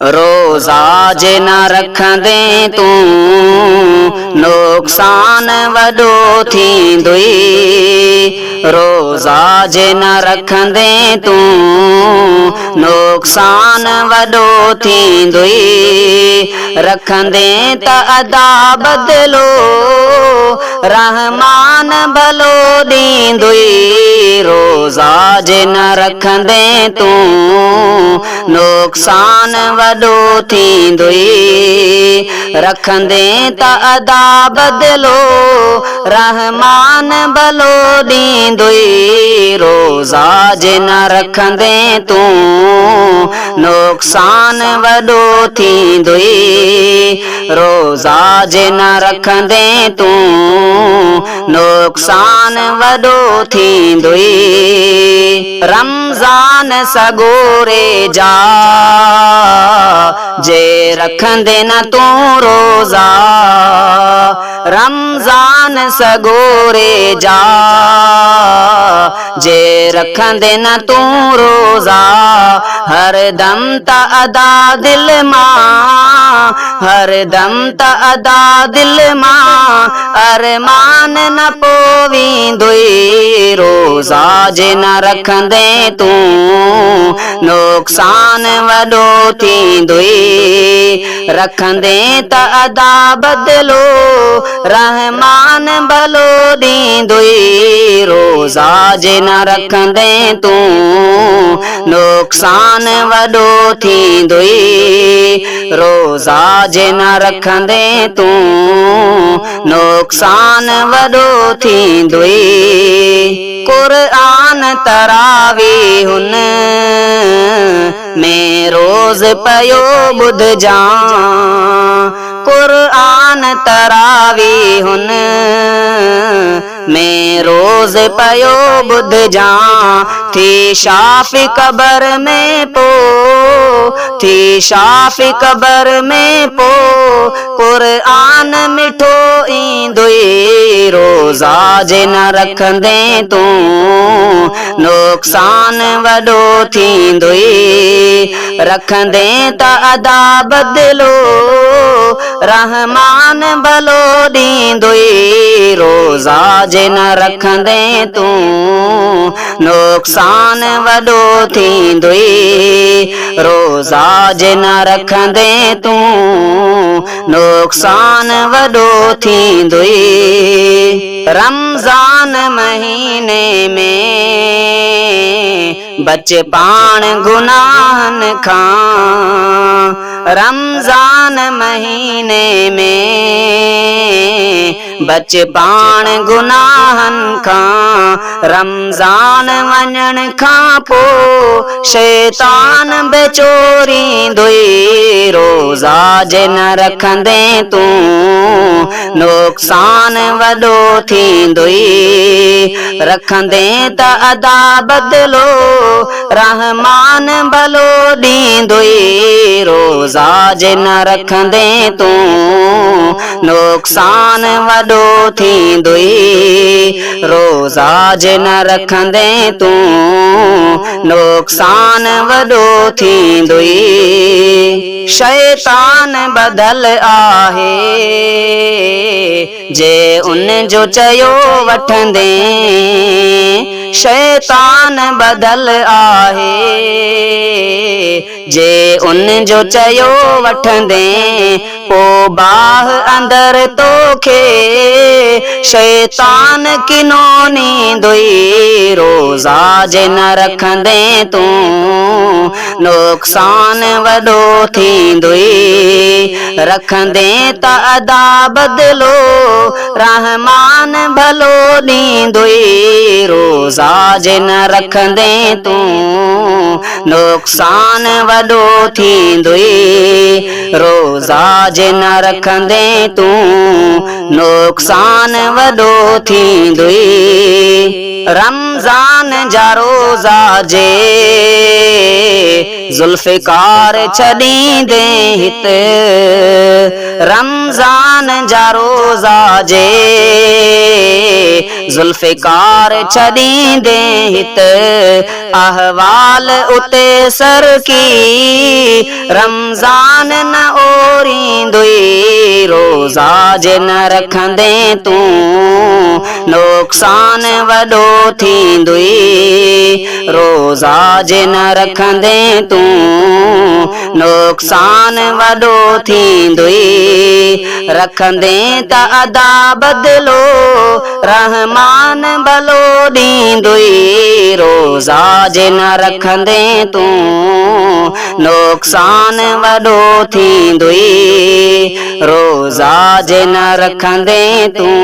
रोज़ा जे न रखंदे तूं नुक़सान वॾो थींदुई। रोज़ा जे न रखंदे तूं नुक़सान वॾो थींदुई। रखंदे त अदा बदिलो रहमान भलो ॾींदुई। रोज़ा जे न रखंदे तूं नुक़सान वॾो थींदुई। रखंदे त अदा बदिलो रहमान भलो ॾींदुई। रोज़ा जे न रखंदे तूं नुक़सान वॾो थींदुई। रोज़ा जे न रखंदे तूं नुक़सान वॾो थींदुई। रमज़ान सगोरे जा जे रखंदे न तूं रोज़ा। रमज़ान सगोरे जा जे रखंदे न तूं रोज़ा। हर दम त अदा दिल मां, हर दम त अदा दिल मां अरमान न पोवींदुई। रोज़ा जे न रखंदे तूं नुक़सान वॾो थींदुई। रखंदे त अदा बदिलो रहमान भलो ॾींदुई। रोज़ा जे न रखंदे तूं नुक़सान वॾो थींदुई। रोज़ा जे न रखंदे तूं नुक़सान वॾो थींदुई। क़ुरान तरावीहुन में रोज़ पयो ॿुधजां। क़ुरान तरावीहुन में रोज़ पयो ॿुधजां। थी शाफ़ी क़बर में पो, थी शाफ़ी क़बर में पो क़ुरान मिठो ईंदुई। रोज़ा जे न रखंदे तूं नुक़सान वॾो थींदुई। रखंदे त अदा बदिलो रहमान भलो ॾींदुई। रोज़ा जे न रखंदे तूं नुक़सान वॾो थींदुई। रोज़ा जे न रखंदे तूं नुक़सान वॾो थींदुई। रमज़ान महीने में बच पाण गुनाहनि खां। रमज़ान महीने में बच पाण गुनाहनि खां। रमज़ान वञण खां पोइ शैतान बेचोरींदुई। रोज़ा जे न रखंदे तूं नुक़सान वॾो थींदुई। रखंदे त अदा बदिलो रहमान भलो ॾींदुई। रोज़ा जे न रखंदे तूं नुक़सान वॾो थींदुई। रोज़ा जे न रखंदे तूं नुक़सान वॾो थींदुई। शैतान बदल आहे जे उन जो चयो वठंदे। शैतान बदल आहे जे उन जो चयो वठंदे। पोइ बाह अंदरि तोखे शैतान किनो नींदुई। रोज़ा जे न रखंदे तूं नुक़सान वॾो थींदुई। रखंदे त अदा बदिलो रहमान भलो ॾींदुई। रोज़ा जे न रखंदे तूं नुक़सान वॾो थींदुई। रोज़ा जे न रखंदे तूं नुक़सान वॾो थींदुई। रमज़ान जा रोज़ा जे ज़ुल्फ़िकार छॾींदे हित। रमज़ान जा रोज़ा जे ज़ुल्फ़िकार छॾींदे ॾींदे हित अहवाल उते सर की रमज़ान न ओरींदुई रोज़ा जे न रखंदे तूं नुक़सान वॾो थींदुई रोज़ा जे न रखंदे तूं नुक़सान वॾो थींदुई रखंदे त अदा बदिलो रहमान भलो ॾींदुई रोज़ा जे न रखंदे तूं नुक़सान वॾो थींदुई रोज़ा जे न रखंदे तूं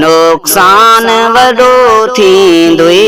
नुक़सान वॾो थींदुई।